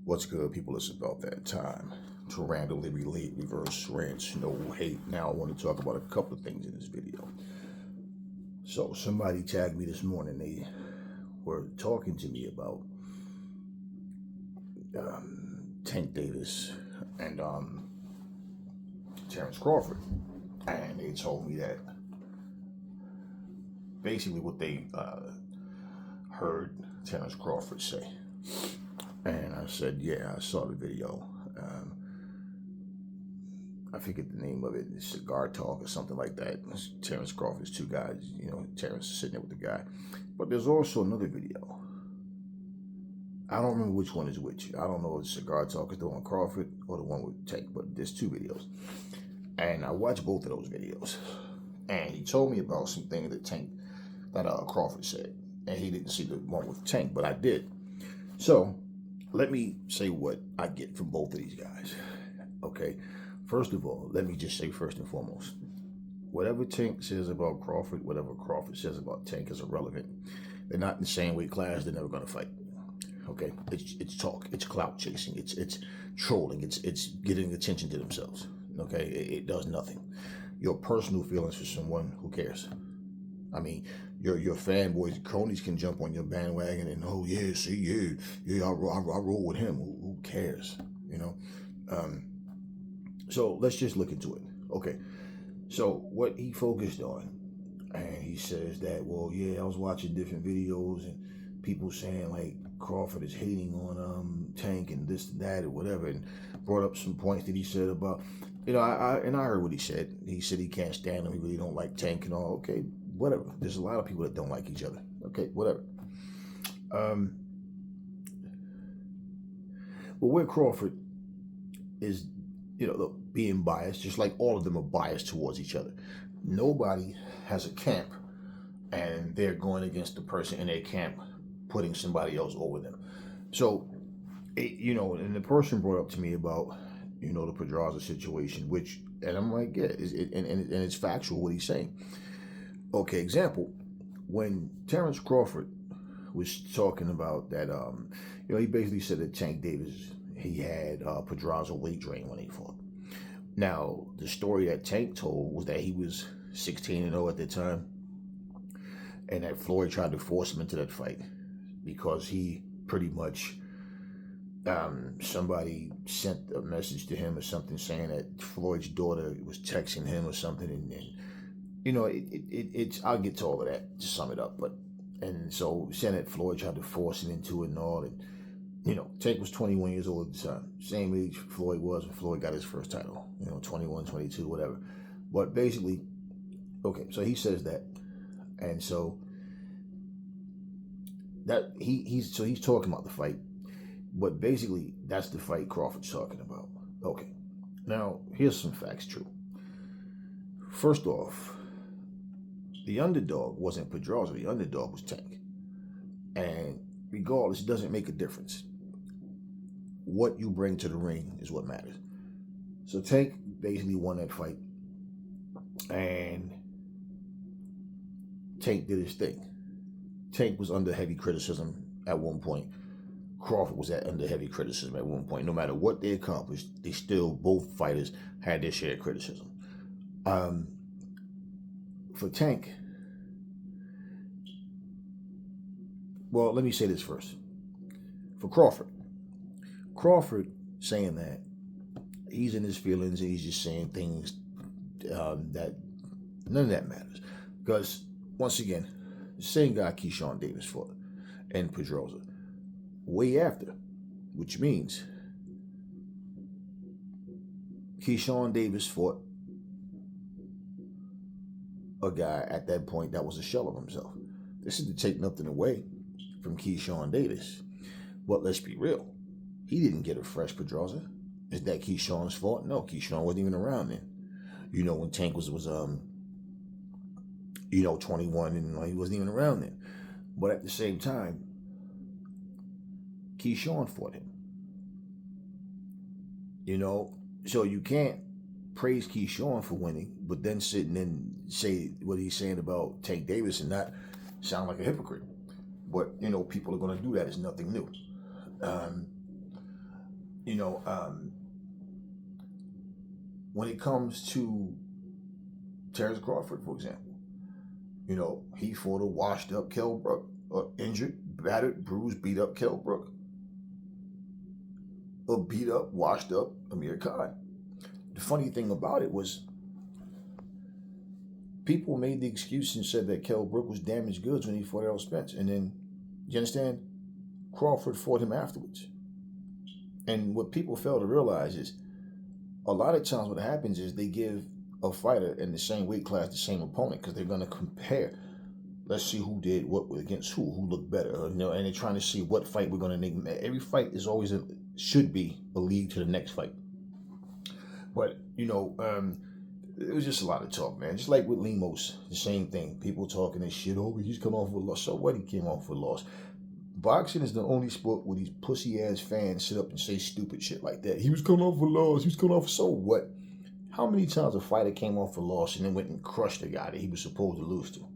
What's good, people? It's about that time to randomly relate reverse rants, no hate. Now I want to talk about a couple of things in this video. So somebody tagged me this morning. They were talking to me about Tank Davis and Terrence Crawford, and they told me that basically what they heard Terrence Crawford say. And I said, yeah, I saw the video. I forget the name of it. It's Cigar Talk or something like that. It's Terrence Crawford's two guys, Terrence is sitting there with the guy. But there's also another video. I don't remember which one is which. I don't know if Cigar Talk is the one with Crawford or the one with Tank, but there's two videos. And I watched both of those videos. And he told me about some things that Crawford said. And he didn't see the one with Tank, but I did. So let me say what I get from both of these guys. Okay. First of all, let me just say first and foremost, whatever Tank says about Crawford, whatever Crawford says about Tank is irrelevant. They're not in the same weight class. They're never going to fight. Okay. It's talk. It's clout chasing. It's trolling. It's getting attention to themselves. Okay. It does nothing. Your personal feelings for someone, who cares? I mean, your fanboys, cronies can jump on your bandwagon and, oh yeah, see, yeah, I roll with him. Who cares? So let's just look into it. Okay. So what he focused on, and he says that, well, yeah, I was watching different videos and people saying like Crawford is hating on Tank and this and that or whatever, and brought up some points that he said about, I heard what he said. He said he can't stand him. He really don't like Tank and all. Okay, whatever. There's a lot of people that don't like each other. Okay, whatever. But where Crawford is, look, being biased, just like all of them are biased towards each other. Nobody has a camp and they're going against the person in their camp, putting somebody else over them. So, and the person brought up to me about, the Pedraza situation, and I'm like, yeah, and it's factual what he's saying. Okay, example, when Terrence Crawford was talking about that, he basically said that Tank Davis, he had Pedraza weight drain when he fought. Now, the story that Tank told was that he was 16-0 at the time, and that Floyd tried to force him into that fight because he pretty much, somebody sent a message to him or something saying that Floyd's daughter was texting him or something, and it's I'll get to all of that to sum it up, and so saying that Floyd tried to force him into it and all, and Tank was 21 years old at the time, same age Floyd was when Floyd got his first title, 21, 22, whatever. But basically, okay, so he says that, and so that he's talking about the fight, but basically that's the fight Crawford's talking about. Okay, now here's some facts true. First off, the underdog wasn't Pedraza, the underdog was Tank. And regardless, it doesn't make a difference. What you bring to the ring is what matters. So Tank basically won that fight, and Tank did his thing. Tank was under heavy criticism at one point. Crawford was under heavy criticism at one point. No matter what they accomplished, both fighters had their share of criticism. For Tank, well, let me say this first. For Crawford saying that he's in his feelings and he's just saying things that none of that matters. Because, once again, the same guy Keyshawn Davis fought and Pedraza way after, which means Keyshawn Davis fought a guy at that point that was a shell of himself. This is to take nothing away from Keyshawn Davis, but let's be real, he didn't get a fresh Pedraza. Is that Keyshawn's fault? No, Keyshawn wasn't even around then. When Tank was 21, and he wasn't even around then. But at the same time, Keyshawn fought him. So you can't praise Keyshawn for winning, but then sit and then say what he's saying about Tank Davis and not sound like a hypocrite. But, people are going to do that. It's nothing new. you know, when it comes to Terrence Crawford, for example, you know, he fought a washed up Kell Brook, injured, battered, bruised, beat up Kell Brook, a beat up, washed up Amir Khan. The funny thing about it was, people made the excuse and said that Kell Brook was damaged goods when he fought Errol Spence, and then, you understand, Crawford fought him afterwards. And what people fail to realize is, a lot of times what happens is they give a fighter in the same weight class the same opponent because they're going to compare. Let's see who did what against who looked better, you know, and they're trying to see what fight we're going to name. Every fight is always should be a lead to the next fight. But you know, it was just a lot of talk, man. Just like with Lemos, the same thing. People talking this shit over. He's come off with a loss. So what? He came off with a loss. Boxing is the only sport where these pussy ass fans sit up and say stupid shit like that. He was coming off with a loss. He was coming off. So what? How many times a fighter came off a loss and then went and crushed the guy that he was supposed to lose to?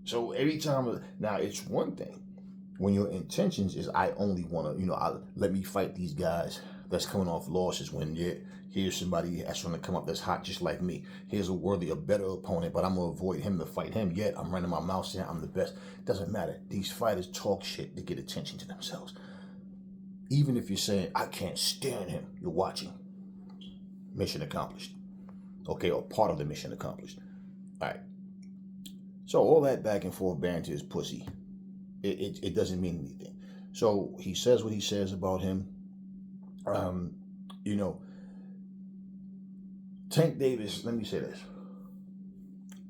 So every time, now it's one thing when your intentions is I only want to, you know, let me fight these guys that's coming off losses when here's somebody that's going to come up that's hot just like me. Here's a better opponent, but I'm going to avoid him to fight him. Yet I'm running my mouth saying I'm the best. Doesn't matter. These fighters talk shit to get attention to themselves. Even if you're saying, I can't stand him, you're watching. Mission accomplished. Okay, or part of the mission accomplished. All right. So all that back and forth banter is pussy. It doesn't mean anything. So he says what he says about him. You know, Tank Davis, let me say this.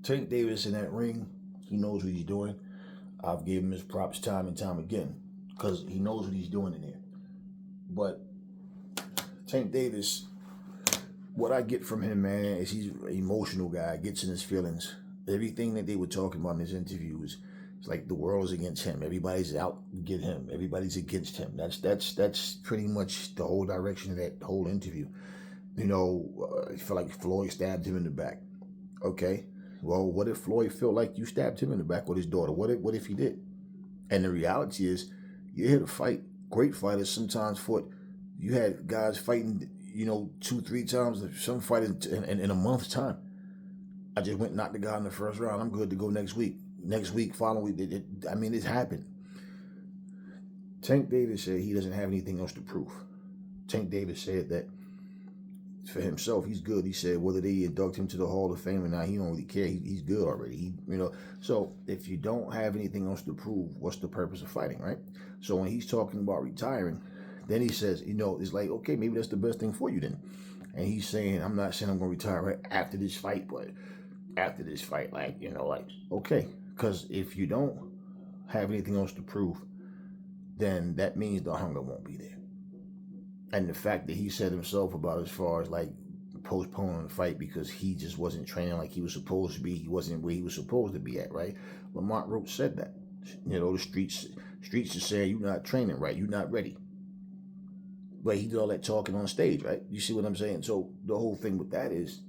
Tank Davis in that ring, he knows what he's doing. I've given him his props time and time again because he knows what he's doing in there. But Tank Davis, what I get from him, man, is he's an emotional guy, gets in his feelings. Everything that they were talking about in his interviews, it's like the world's against him. Everybody's out to get him. Everybody's against him. That's pretty much the whole direction of that whole interview. You know, I feel like Floyd stabbed him in the back. Okay, well, what if Floyd felt like you stabbed him in the back with his daughter? What if he did? And the reality is, you're here to fight. Great fighters sometimes fought. You had guys fighting, you know, 2-3 times. Some fighting in a month's time. I just went and knocked the guy in the first round. I'm good to go next week. Next week, following week. It's happened. Tank Davis said he doesn't have anything else to prove. Tank Davis said that for himself, he's good. He said whether they induct him to the Hall of Fame or not, he don't really care. He's good already. So if you don't have anything else to prove, what's the purpose of fighting, right? So when he's talking about retiring, then he says, you know, it's like, okay, maybe that's the best thing for you then. And he's saying, I'm not saying I'm going to retire right after this fight, but after this fight, like, you know, like, okay. Because if you don't have anything else to prove, then that means the hunger won't be there. And the fact that he said himself about as far as like postponing the fight because he just wasn't training like he was supposed to be. He wasn't where he was supposed to be at, right? Lamont Roach said that. You know, the streets are saying you're not training right. You're not ready. But he did all that talking on stage, right? You see what I'm saying? So the whole thing with that is,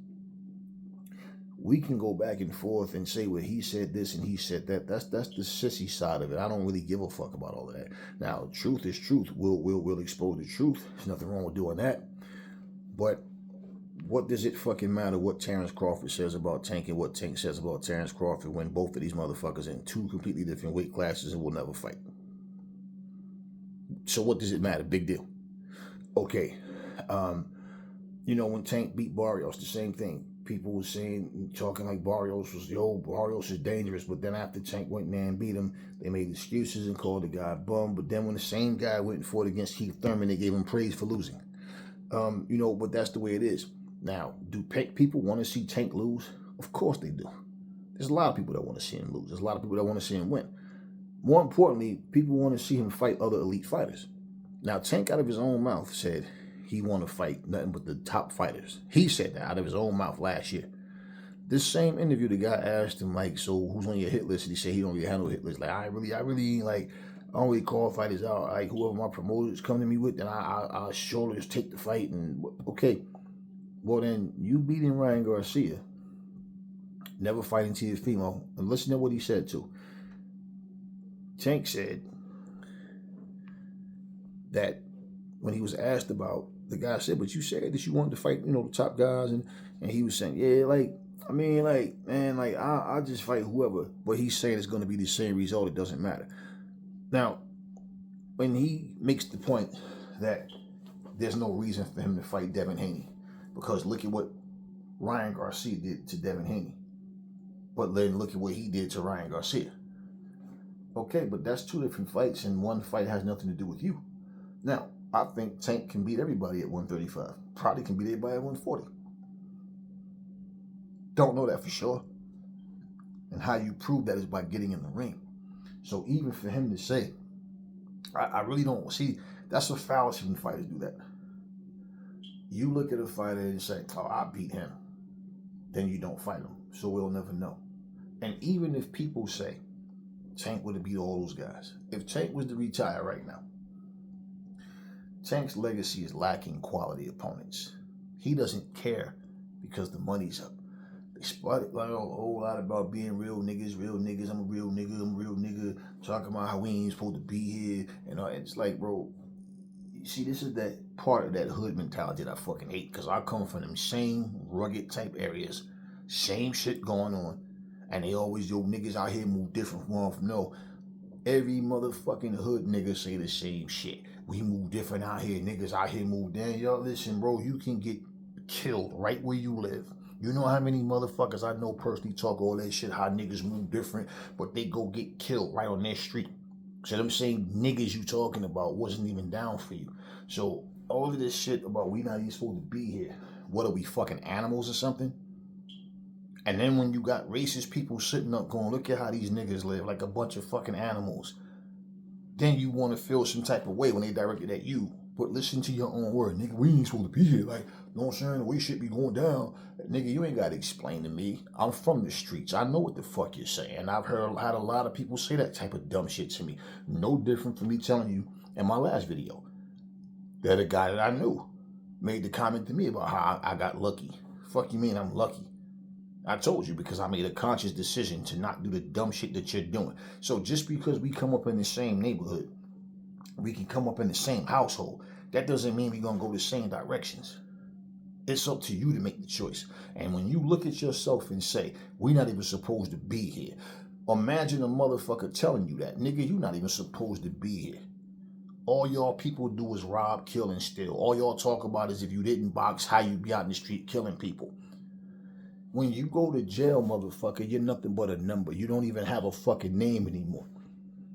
we can go back and forth and say, well, he said this and he said that. That's the sissy side of it. I don't really give a fuck about all of that. Now, truth is truth. We'll expose the truth. There's nothing wrong with doing that. But what does it fucking matter what Terrence Crawford says about Tank and what Tank says about Terrence Crawford when both of these motherfuckers are in 2 completely different weight classes and will never fight? So what does it matter? Big deal. Okay. You know, when Tank beat Barrios, the same thing. People were saying, talking like Barrios is dangerous, but then after Tank went in there and beat him, they made excuses and called the guy a bum. But then when the same guy went and fought against Keith Thurman, they gave him praise for losing. You know, but that's the way it is. Now, do people want to see Tank lose? Of course they do. There's a lot of people that want to see him lose. There's a lot of people that want to see him win. More importantly, people want to see him fight other elite fighters. Now, Tank out of his own mouth said he want to fight nothing but the top fighters. He said that out of his own mouth last year. This same interview, the guy asked him, like, so who's on your hit list? And he said he don't really handle hit list. Like, I really like, I don't really call fighters out. Like, whoever my promoters come to me with, then I'll surely just take the fight. And okay, well then you beating Ryan Garcia, never fighting to your female. And listen to what he said too. Tank said that when he was asked about, the guy said, but you said that you wanted to fight, the top guys, and he was saying, yeah, like, I mean, like, man, like, I just fight whoever. But he's saying it's going to be the same result. It doesn't matter. Now, when he makes the point that there's no reason for him to fight Devin Haney, because look at what Ryan Garcia did to Devin Haney. But then look at what he did to Ryan Garcia. Okay, but that's two different fights, and one fight has nothing to do with you. Now, I think Tank can beat everybody at 135. Probably can beat everybody at 140. Don't know that for sure. And how you prove that is by getting in the ring. So even for him to say, I really don't see, that's a fallacy when fighters do that. You look at a fighter and say, oh, I beat him. Then you don't fight him. So we'll never know. And even if people say Tank would have beat all those guys, if Tank was to retire right now, Tank's legacy is lacking quality opponents. He doesn't care because the money's up. They spotted like a whole lot about being real niggas. I'm a real nigga. Talking about how we ain't supposed to be here. And it's like, bro, you see, this is that part of that hood mentality that I fucking hate. Because I come from them same rugged type areas. Same shit going on. And they always, niggas out here move different from one from no. Every motherfucking hood nigga say the same shit. We move different out here. Niggas out here move down. Y'all listen, bro, you can get killed right where you live. You know how many motherfuckers I know personally talk all that shit, how niggas move different, but they go get killed right on their street. So them same niggas you talking about wasn't even down for you. So all of this shit about we not even supposed to be here. What are we, fucking animals or something? And then when you got racist people sitting up going, look at how these niggas live, like a bunch of fucking animals. Then you want to feel some type of way when they directed at you. But listen to your own word. Nigga, we ain't supposed to be here. Like, you know what I'm saying? The way shit be going down. Nigga, you ain't got to explain to me. I'm from the streets. I know what the fuck you're saying. I've had a lot of people say that type of dumb shit to me. No different from me telling you in my last video that a guy that I knew made the comment to me about how I got lucky. Fuck you mean I'm lucky? I told you because I made a conscious decision to not do the dumb shit that you're doing. So just because we come up in the same neighborhood, we can come up in the same household, that doesn't mean we're going to go the same directions. It's up to you to make the choice. And when you look at yourself and say, we're not even supposed to be here, imagine a motherfucker telling you that. Nigga, you're not even supposed to be here. All y'all people do is rob, kill, and steal. All y'all talk about is if you didn't box, how you be out in the street killing people. When you go to jail, motherfucker, you're nothing but a number. You don't even have a fucking name anymore.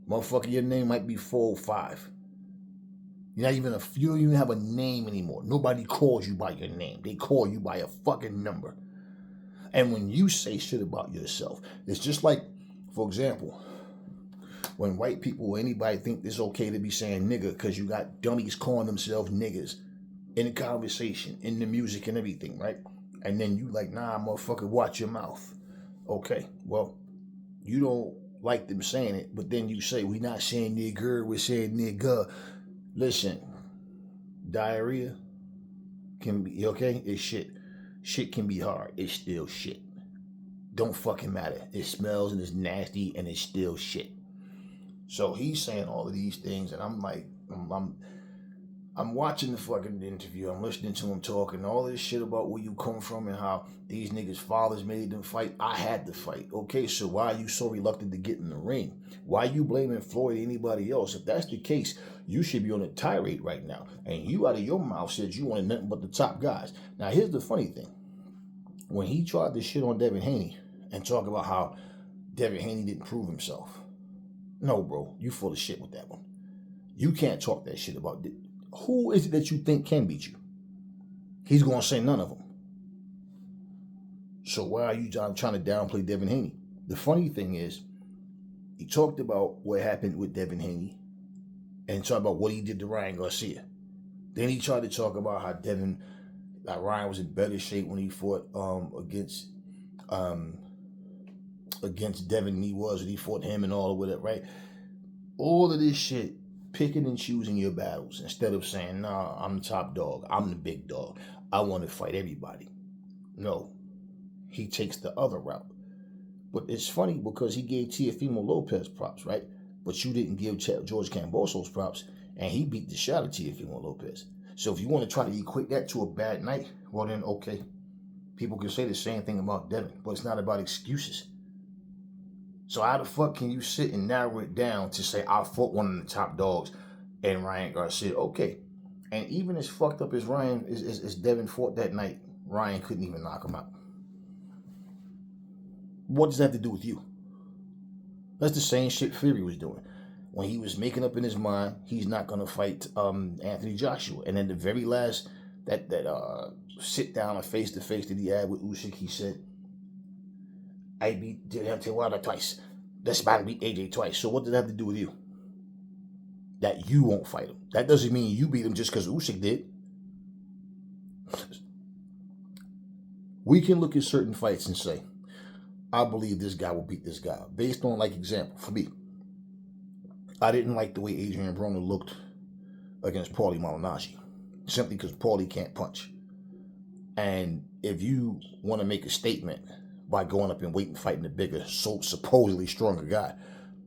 Motherfucker, your name might be 405. You don't even have a name anymore. Nobody calls you by your name. They call you by a fucking number. And when you say shit about yourself, it's just like, for example, when white people or anybody think it's okay to be saying nigga because you got dummies calling themselves niggas in the conversation, in the music and everything, right? And then you like, nah, motherfucker, watch your mouth. Okay, well, you don't like them saying it, but then you say, we not saying nigger, we're saying nigga. Listen, diarrhea can be, okay? It's shit. Shit can be hard. It's still shit. Don't fucking matter. It smells and it's nasty and it's still shit. So he's saying all of these things and I'm like, I'm watching the fucking interview. I'm listening to him talking all this shit about where you come from and how these niggas' fathers made them fight. I had to fight. Okay, so why are you so reluctant to get in the ring? Why are you blaming Floyd or anybody else? If that's the case, you should be on a tirade right now. And you out of your mouth said you wanted nothing but the top guys. Now, here's the funny thing. When he tried to shit on Devin Haney and talk about how Devin Haney didn't prove himself. No, bro, you full of shit with that one. You can't talk that shit about it. Who is it that you think can beat you? He's going to say none of them. So why are you trying to downplay Devin Haney? The funny thing is, he talked about what happened with Devin Haney and talked about what he did to Ryan Garcia. Then he tried to talk about how Ryan was in better shape when he fought against Devin than he was when he fought him and all of it, right? All of this shit, picking and choosing your battles instead of saying, nah, I'm the top dog. I'm the big dog. I want to fight everybody. No, he takes the other route. But it's funny because he gave Teofimo Lopez props, right? But you didn't give George Kambosos props. And he beat the shot out of Teofimo Lopez. So if you want to try to equate that to a bad night, well then, okay. People can say the same thing about Devin, but it's not about excuses. So how the fuck can you sit and narrow it down to say, I fought one of the top dogs and Ryan Garcia? Okay. And even as fucked up as as Devin fought that night, Ryan couldn't even knock him out. What does that have to do with you? That's the same shit Fury was doing. When he was making up in his mind, he's not going to fight Anthony Joshua. And then the very last, that sit down and face-to-face that he had with Usyk, he said, I beat Deontay Wilder twice. This man beat AJ twice. So what does that have to do with you? That you won't fight him. That doesn't mean you beat him just because Usyk did. We can look at certain fights and say, I believe this guy will beat this guy. Based on, like, example, for me, I didn't like the way Adrian Broner looked against Paulie Malignaggi, simply because Paulie can't punch. And if you want to make a statement by going up and waiting, fighting the bigger, so supposedly stronger guy,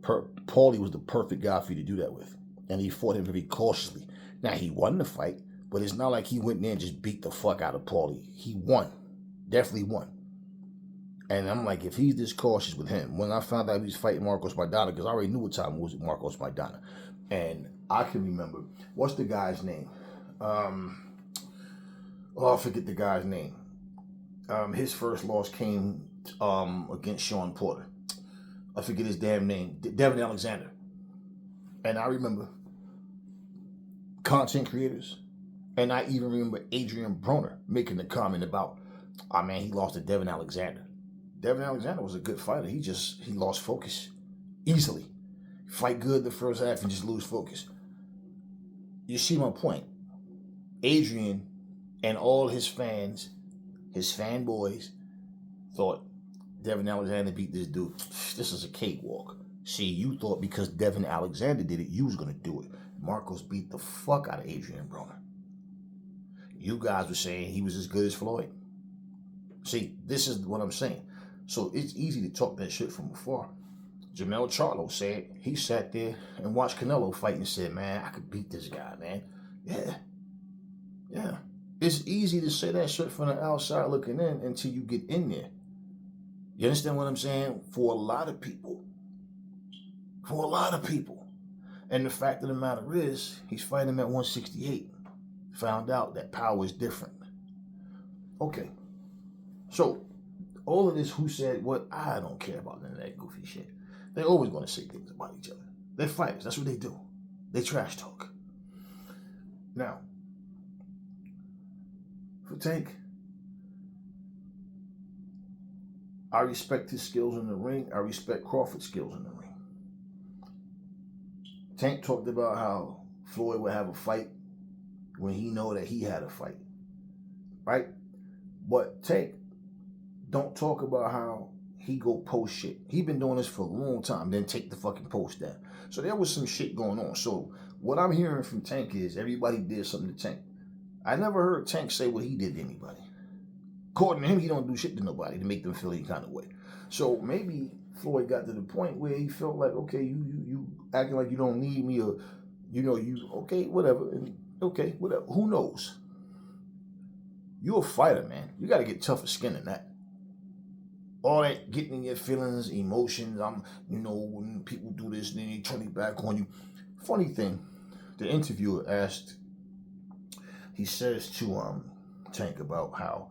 Paulie was the perfect guy for you to do that with. And he fought him very cautiously. Now, he won the fight, but it's not like he went in there and just beat the fuck out of Paulie. He won. Definitely won. And I'm like, if he's this cautious with him, when I found out he was fighting Marcos Maidana, because I already knew what time it was with Marcos Maidana. And I can remember, what's the guy's name? I forget the guy's name. His first loss came against Sean Porter. I forget his damn name. Devin Alexander. And I remember content creators, and I even remember Adrian Broner making the comment about, oh man, he lost to Devin Alexander. Devin Alexander was a good fighter. He lost focus easily. Fight good the first half and just lose focus. You see my point. Adrian and all his fans, his fanboys, thought Devin Alexander beat this dude. This is a cakewalk. See, you thought because Devin Alexander did it, you was going to do it. Marcos beat the fuck out of Adrian Broner. You guys were saying he was as good as Floyd. See, this is what I'm saying. So it's easy to talk that shit from afar. Jamel Charlo said he sat there and watched Canelo fight and said, man, I could beat this guy, man. Yeah. It's easy to say that shit from the outside looking in until you get in there. You understand what I'm saying? For a lot of people. And the fact of the matter is, he's fighting him at 168. Found out that power is different. Okay. So, all of this, who said what, I don't care about none of that goofy shit. They're always going to say things about each other. They're fighters. That's what they do. They trash talk. Now, for Tank, I respect his skills in the ring. I respect Crawford's skills in the ring. Tank talked about how Floyd would have a fight when he know that he had a fight. Right? But Tank don't talk about how he go post shit. He been doing this for a long time, then take the fucking post down. So there was some shit going on. So what I'm hearing from Tank is everybody did something to Tank. I never heard Tank say what he did to anybody. According to him, he don't do shit to nobody to make them feel any kind of way. So maybe Floyd got to the point where he felt like, okay, you acting like you don't need me, or okay, whatever. Okay, whatever. Who knows? You're a fighter, man. You got to get tougher skin than that. All that getting in your feelings, emotions, when people do this, and then they turn it back on you. Funny thing, the interviewer asked, he says to Tank about how,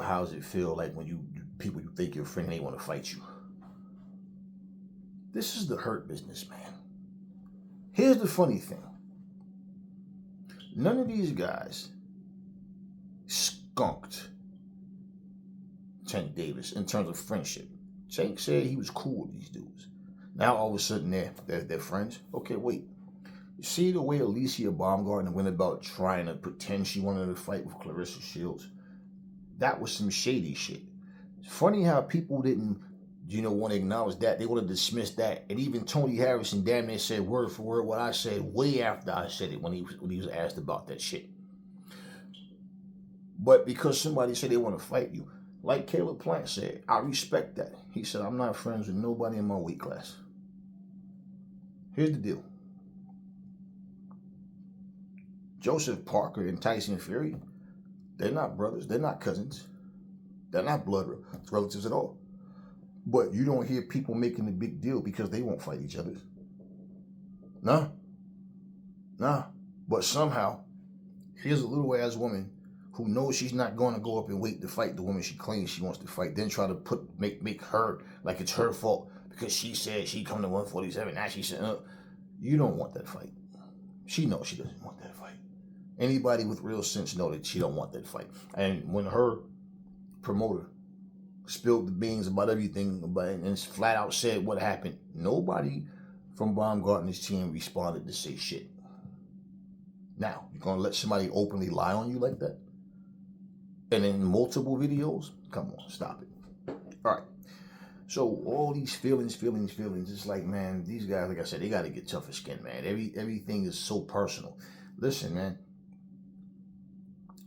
how does it feel like when people you think you're a friend, they want to fight you. This is the hurt business, man. Here's the funny thing. None of these guys skunked Tank Davis in terms of friendship. Tank said he was cool with these dudes. Now all of a sudden they're friends. Okay, wait. You see the way Alicia Baumgartner went about trying to pretend she wanted to fight with Clarissa Shields? That was some shady shit. It's funny how people didn't, want to acknowledge that. They want to dismiss that. And even Tony Harrison damn near said word for word what I said way after I said it when he was asked about that shit. But because somebody said they want to fight you, like Caleb Plant said, I respect that. He said, I'm not friends with nobody in my weight class. Here's the deal. Joseph Parker and Tyson Fury, they're not brothers. They're not cousins. They're not blood relatives at all. But you don't hear people making a big deal because they won't fight each other. No. But somehow, here's a little ass woman who knows she's not going to go up and wait to fight the woman she claims she wants to fight, then try to make her like it's her fault because she said she come to 147. Now she said, you don't want that fight. She knows she doesn't want that fight. Anybody with real sense know that she don't want that fight. And when her promoter spilled the beans about everything and flat out said what happened, nobody from Baumgartner's team responded to say shit. Now, you're going to let somebody openly lie on you like that? And in multiple videos? Come on, stop it. All right. So all these feelings. It's like, man, these guys, like I said, they got to get tougher skin, man. Everything is so personal. Listen, man.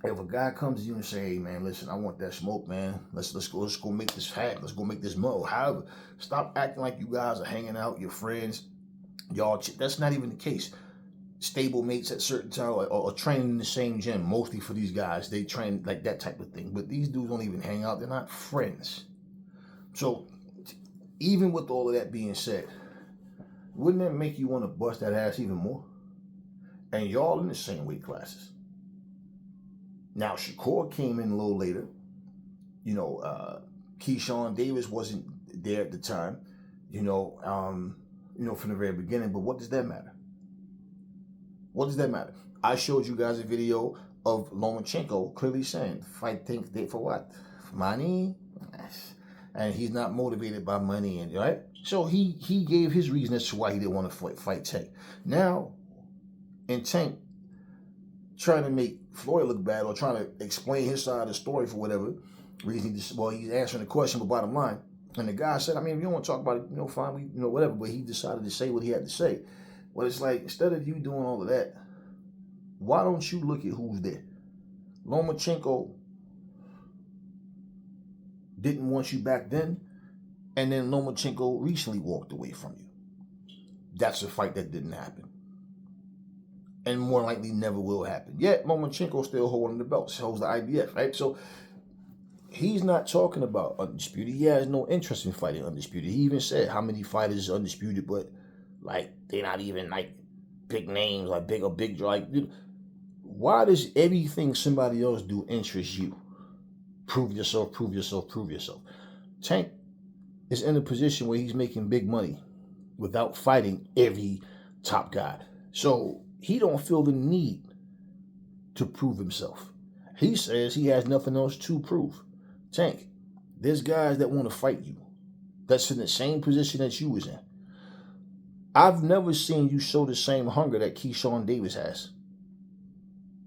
If a guy comes to you and say, hey, man, listen, I want that smoke, man. Let's go make this happen. Let's go make this mo. However, stop acting like you guys are hanging out, your friends, y'all. That's not even the case. Stable mates at certain time or training in the same gym. Mostly for these guys, they train like that type of thing. But these dudes don't even hang out. They're not friends. So even with all of that being said, wouldn't that make you want to bust that ass even more? And y'all in the same weight classes. Now, Shakur came in a little later. Keyshawn Davis wasn't there at the time, from the very beginning. But what does that matter? What does that matter? I showed you guys a video of Lomachenko clearly saying, fight for what? For money? And he's not motivated by money, and right? So he gave his reason as to why he didn't want to fight Tank. Now, and Tank trying to make Floyd look bad or trying to explain his side of the story for whatever reason. He's answering the question, but bottom line, and the guy said, I mean, if you don't want to talk about it, fine, whatever. But he decided to say what he had to say. But it's like, instead of you doing all of that, why don't you look at who's there? Lomachenko didn't want you back then, and then Lomachenko recently walked away from you. That's a fight that didn't happen. And more likely never will happen. Yet Lomachenko still holding the belt, holds the IBF, right? So he's not talking about Undisputed. He has no interest in fighting Undisputed. He even said how many fighters is Undisputed, but like they're not even like big names, like big. Why does everything somebody else do interest you? Prove yourself. Tank is in a position where he's making big money without fighting every top guy. So he don't feel the need to prove himself. He says he has nothing else to prove. Tank, there's guys that want to fight you that's in the same position that you was in. I've never seen you show the same hunger that Keyshawn Davis has.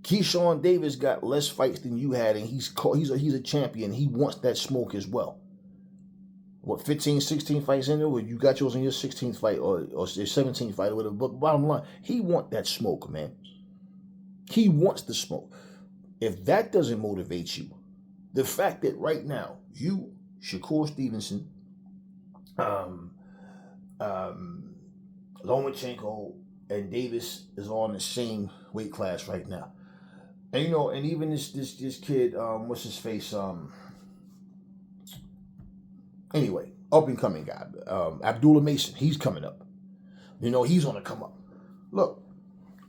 Keyshawn Davis got less fights than you had, and he's a champion. He wants that smoke as well. What, 15, 16 fights in there? Or you got yours in your 16th fight or your 17th fight or whatever. But bottom line, he wants that smoke, man. He wants the smoke. If that doesn't motivate you, the fact that right now, you, Shakur Stevenson, Lomachenko, and Davis is all in the same weight class right now. And and even this kid, what's his face? Anyway, up and coming guy, Abdullah Mason, he's coming up. He's on the come up. Look,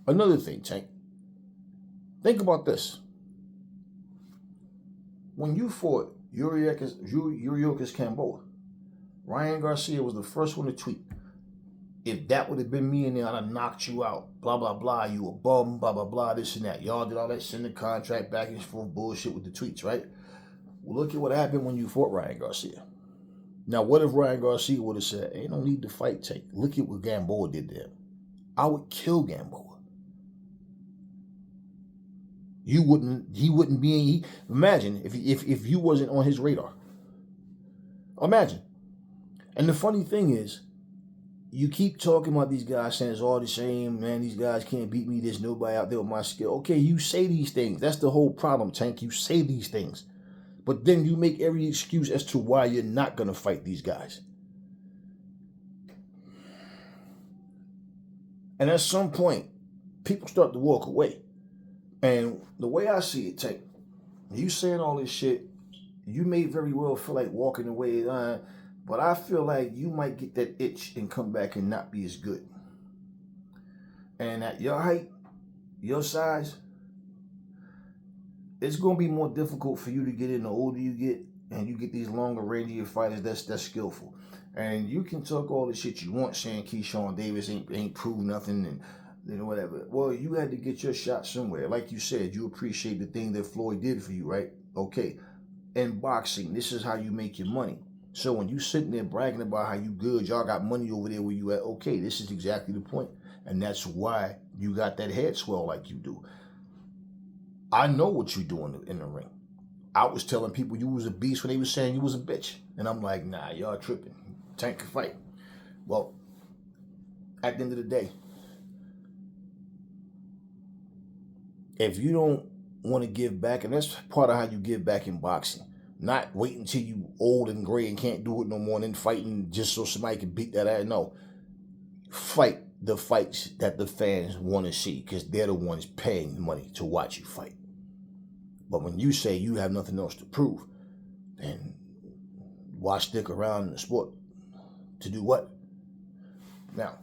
another thing, Tank. Think about this. When you fought Yuriorkis Camboa, Ryan Garcia was the first one to tweet, if that would have been me in there, I'd have knocked you out. Blah, blah, blah. You a bum, blah, blah, blah, this and that. Y'all did all that, send the contract back and forth bullshit with the tweets, right? Well, look at what happened when you fought Ryan Garcia. Now, what if Ryan Garcia would have said, ain't no need to fight, Tank. Look at what Gamboa did to him. I would kill Gamboa. He wouldn't be, imagine if you wasn't on his radar. Imagine. And the funny thing is, you keep talking about these guys saying it's all the same, man, these guys can't beat me, there's nobody out there with my skill. Okay, you say these things. That's the whole problem, Tank. You say these things. But then you make every excuse as to why you're not going to fight these guys. And at some point, people start to walk away. And the way I see it, Tank, you saying all this shit, you may very well feel like walking away, but I feel like you might get that itch and come back and not be as good. And at your height, your size, it's going to be more difficult for you to get in the older you get, and you get these longer rangier fighters that's skillful. And you can talk all the shit you want, saying Keyshawn Davis ain't proved nothing and whatever. Well, you had to get your shot somewhere. Like you said, you appreciate the thing that Floyd did for you, right? Okay. In boxing, this is how you make your money. So when you sitting there bragging about how you good, y'all got money over there where you at, okay, this is exactly the point. And that's why you got that head swell like you do. I know what you do in the ring. I was telling people you was a beast when they was saying you was a bitch. And I'm like, nah, y'all tripping. Tank can fight. Well, at the end of the day, if you don't want to give back, and that's part of how you give back in boxing, not wait until you old and gray and can't do it no more and then fighting just so somebody can beat that ass. No. Fight the fights that the fans want to see because they're the ones paying money to watch you fight. But when you say you have nothing else to prove, then why stick around in the sport? To do what? Now,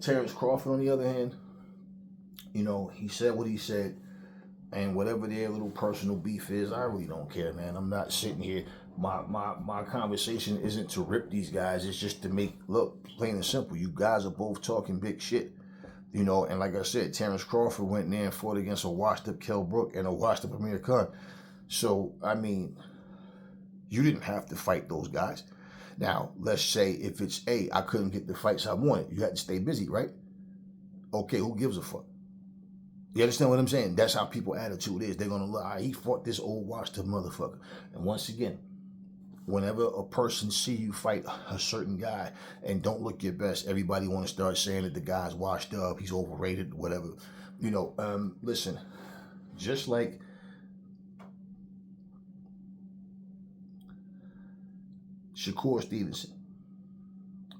Terrence Crawford, on the other hand, he said what he said, and whatever their little personal beef is, I really don't care, man. I'm not sitting here. My conversation isn't to rip these guys. It's just to make, look, plain and simple, you guys are both talking big shit. And like I said, Terrence Crawford went in there and fought against a washed-up Kell Brook and a washed-up Amir Khan. So, I mean, you didn't have to fight those guys. Now, let's say if it's, I couldn't get the fights I wanted. You had to stay busy, right? Okay, who gives a fuck? You understand what I'm saying? That's how people's attitude is. They're going to look, he fought this old washed-up motherfucker. And once again, whenever a person see you fight a certain guy and don't look your best, everybody want to start saying that the guy's washed up, he's overrated, whatever. Listen, just like Shakur Stevenson,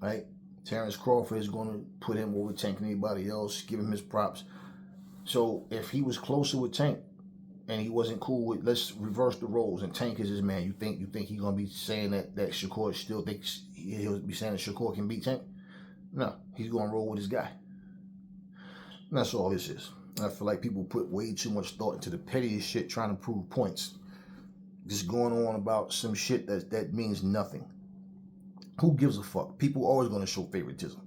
right? Terrence Crawford is going to put him over Tank and anybody else, give him his props. So if he was closer with Tank, and he wasn't cool with, let's reverse the roles, and Tank is his man. You think he's gonna be saying that Shakur still thinks he'll be saying that Shakur can beat Tank? No, he's gonna roll with his guy. And that's all this is. I feel like people put way too much thought into the pettiest shit trying to prove points. Just going on about some shit that means nothing. Who gives a fuck? People are always gonna show favoritism.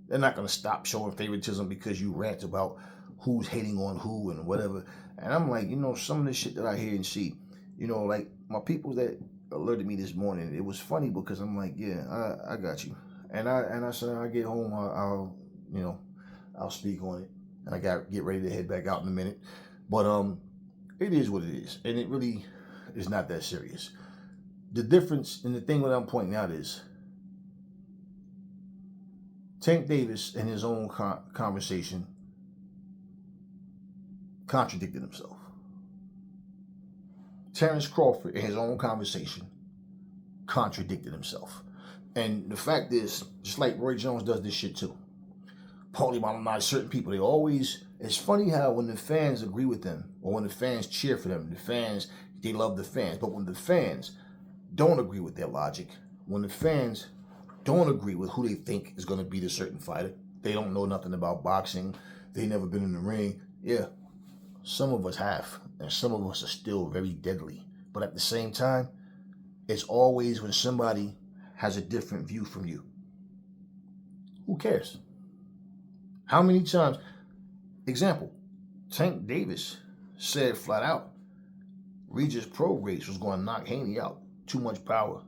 They're not gonna stop showing favoritism because you rant about who's hating on who and whatever. And I'm like, some of the shit that I hear and see, like my people that alerted me this morning, it was funny because I'm like, yeah, I got you. And I said, I get home, I'll speak on it. And I got get ready to head back out in a minute. But it is what it is. And it really is not that serious. The difference and the thing that I'm pointing out is Tank Davis in his own conversation contradicted himself. Terrence Crawford, in his own conversation, contradicted himself. And the fact is, just like Roy Jones does this shit too. Paulie Maldonado, certain people, they always, it's funny how when the fans agree with them, or when the fans cheer for them, they love the fans. But when the fans don't agree with their logic, when the fans don't agree with who they think is going to beat a certain fighter, they don't know nothing about boxing, they never been in the ring, yeah, some of us have, and some of us are still very deadly. But at the same time, it's always when somebody has a different view from you. Who cares? How many times? Example, Tank Davis said flat out, Regis Prograis was going to knock Haney out. Too much power.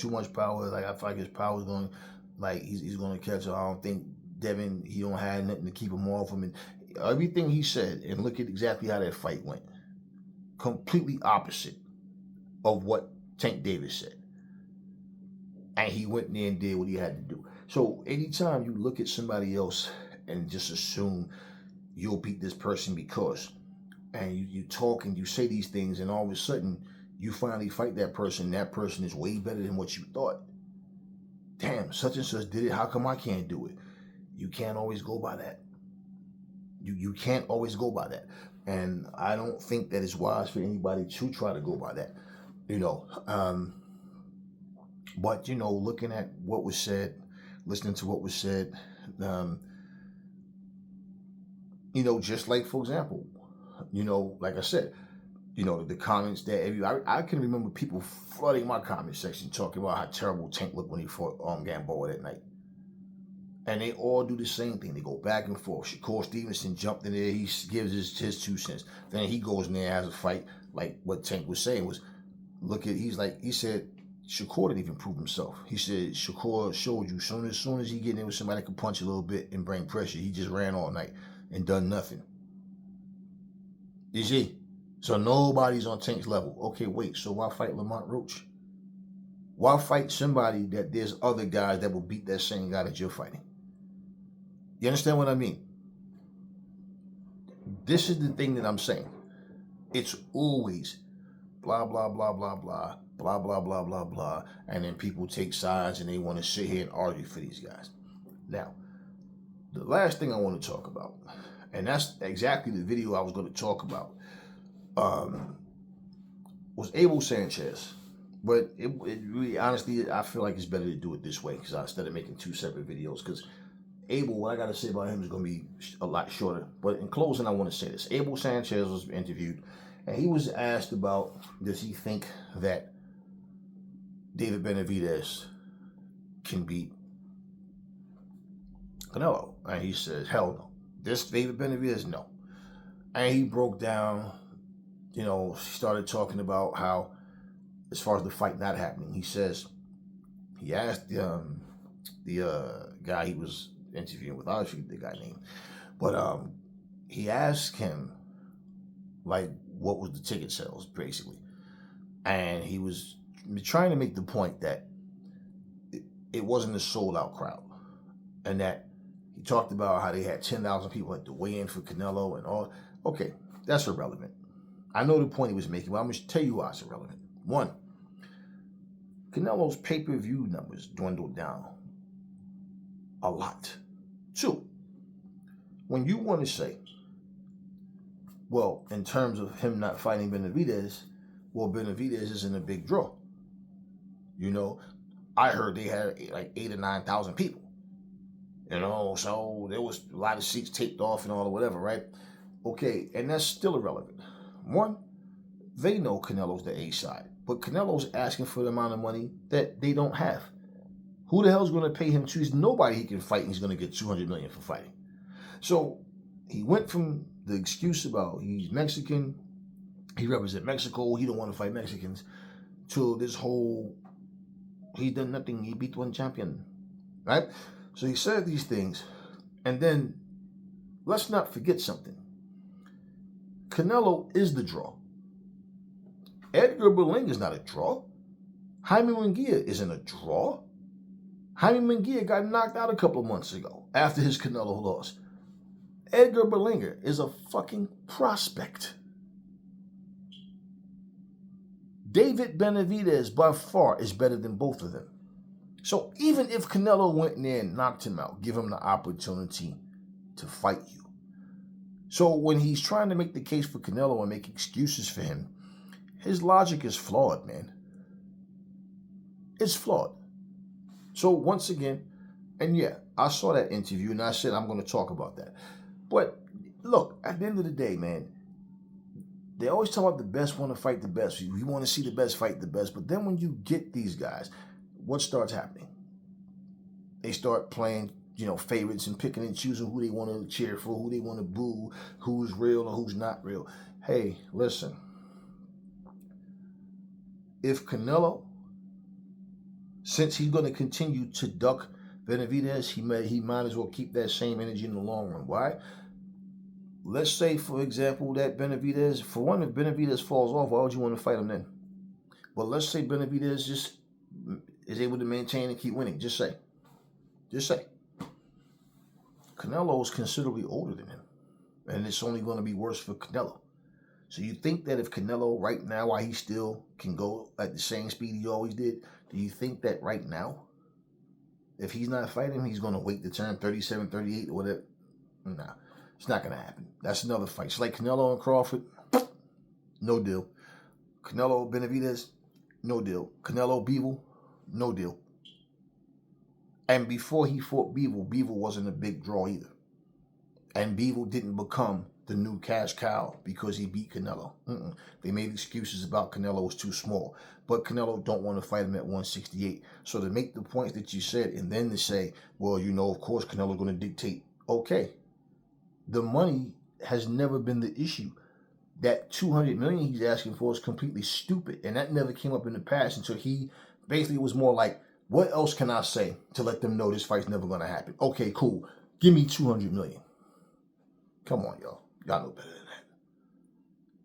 Like I feel like his power is going, like he's going to catch him. I don't think Devin, he don't have nothing to keep him off him. And everything he said, and look at exactly how that fight went. Completely opposite of what Tank Davis said. And he went there and did what he had to do. So anytime you look at somebody else and just assume you'll beat this person because, and you talk and you say these things, and all of a sudden you finally fight that person is way better than what you thought. Damn, such and such did it, how come I can't do it? You can't always go by that. You can't always go by that. And I don't think that it's wise for anybody to try to go by that, you know. But, you know, looking at what was said, listening to what was said, um, you know, just like, for example, you know, like I said, you know, the comments that I can remember people flooding my comment section talking about how terrible Tank looked when he fought Gamboa that night. And they all do the same thing. They go back and forth. Shakur Stevenson jumped in there. He gives his 2 cents. Then he goes in there and has a fight. Like what Tank was saying was, he said, Shakur didn't even prove himself. He said, Shakur showed you as soon as he get in with somebody that could punch a little bit and bring pressure, he just ran all night and done nothing. You see? So nobody's on Tank's level. Okay, wait. So why fight Lamont Roach? Why fight somebody that there's other guys that will beat that same guy that you're fighting? You understand what I mean? This is the thing that I'm saying. It's always blah, blah, blah, blah, blah, blah, blah, blah, blah, blah. And then people take sides and they want to sit here and argue for these guys. Now, the last thing I want to talk about, and that's exactly the video I was going to talk about, was Abel Sanchez. But it really, honestly, I feel like it's better to do it this way because instead of making 2 separate videos. Because Abel, what I got to say about him is going to be a lot shorter. But in closing, I want to say this. Abel Sanchez was interviewed, and he was asked about, does he think that David Benavides can beat Canelo? And he says, hell no. This David Benavides, no. And he broke down, you know, started talking about how, as far as the fight not happening, he says, he asked the guy he was interviewing with, I don't forget the guy name, but he asked him, like, what was the ticket sales, basically. And he was trying to make the point that it wasn't a sold-out crowd. And that he talked about how they had 10,000 people at the weigh-in for Canelo and all. Okay, that's irrelevant. I know the point he was making, but I'm going to tell you why it's irrelevant. One, Canelo's pay-per-view numbers dwindled down a lot. Two, when you want to say, well, in terms of him not fighting Benavides, well, Benavides isn't a big draw. You know, I heard they had like 8,000 or 9,000 people. You know, so there was a lot of seats taped off and all or whatever, right? Okay, and that's still irrelevant. One, they know Canelo's the A side, but Canelo's asking for the amount of money that they don't have. Who the hell's going to pay him? He's nobody he can fight, and he's going to get $200 million for fighting. So he went from the excuse about he's Mexican, he represents Mexico, he don't want to fight Mexicans, to this whole he's done nothing, he beat one champion, right? So he said these things, and then let's not forget something. Canelo is the draw. Edgar Berlanga is not a draw. Jaime Munguia isn't a draw. Jaime Munguia got knocked out a couple of months ago after his Canelo loss. Edgar Berlanga is a fucking prospect. David Benavides by far is better than both of them. So even if Canelo went in there and knocked him out, give him the opportunity to fight you. So when he's trying to make the case for Canelo and make excuses for him, his logic is flawed, man. It's flawed. So once again, and yeah, I saw that interview and I said I'm going to talk about that. But look, at the end of the day, man, they always talk about the best want to fight the best. We want to see the best fight the best. But then when you get these guys, what starts happening? They start playing, you know, favorites and picking and choosing who they want to cheer for, who they want to boo, who's real and who's not real. Hey, listen. If Canelo, since he's going to continue to duck Benavides, he might as well keep that same energy in the long run. Why? Let's say, for example, that Benavides, for one, if Benavides falls off, why would you want to fight him then? But let's say Benavides just is able to maintain and keep winning. Just say. Canelo is considerably older than him. And it's only going to be worse for Canelo. So you think that if Canelo right now, while he still can go at the same speed he always did, do you think that right now, if he's not fighting, he's going to wait to turn 37, 38 or whatever? Nah. It's not going to happen. That's another fight. It's like Canelo and Crawford, no deal. Canelo Benavides, no deal. Canelo Beagle, no deal. And before he fought Beagle, Beagle wasn't a big draw either. And Beagle didn't become the new cash cow because he beat Canelo. They made excuses about Canelo was too small. But Canelo don't want to fight him at 168. So to make the points that you said and then to say, well, you know, of course Canelo's going to dictate. Okay. The money has never been the issue. That $200 million he's asking for is completely stupid. And that never came up in the past until he basically was more like, what else can I say to let them know this fight's never going to happen? Okay, cool. Give me $200 million. Come on, y'all. Y'all know better than that.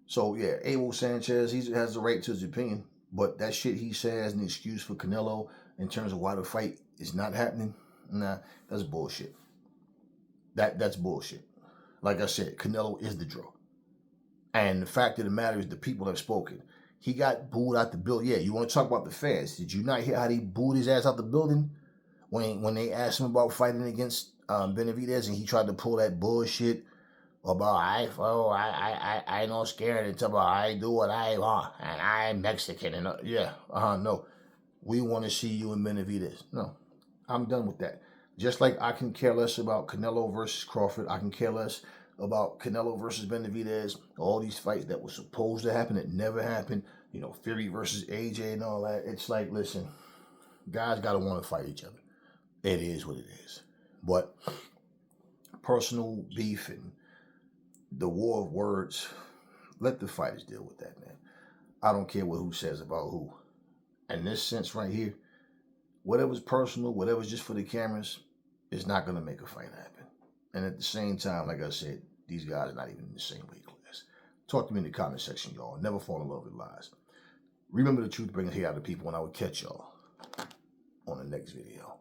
So, yeah, Abel Sanchez, he has the right to his opinion. But that shit he said as an excuse for Canelo in terms of why the fight is not happening, nah, that's bullshit. That's bullshit. Like I said, Canelo is the draw. And the fact of the matter is the people have spoken. He got booed out the building. Yeah, you want to talk about the fans. Did you not hear how they booed his ass out the building when they asked him about fighting against Benavides and he tried to pull that bullshit about I not scared and talk about I do what I want and I'm Mexican and no. We want to see you in Benavides. No, I'm done with that. Just like I can care less about Canelo versus Crawford, I can care less about Canelo versus Benavides, all these fights that were supposed to happen that never happened, you know, Fury versus AJ and all that. It's like, listen, guys got to want to fight each other. It is what it is. But personal beef and the war of words, let the fighters deal with that, man. I don't care what who says about who. In this sense right here, whatever's personal, whatever's just for the cameras, is not going to make a fight happen. And at the same time, like I said, these guys are not even in the same weight class. Talk to me in the comment section, y'all. Never fall in love with lies. Remember the truth brings hate out of people, and I will catch y'all on the next video.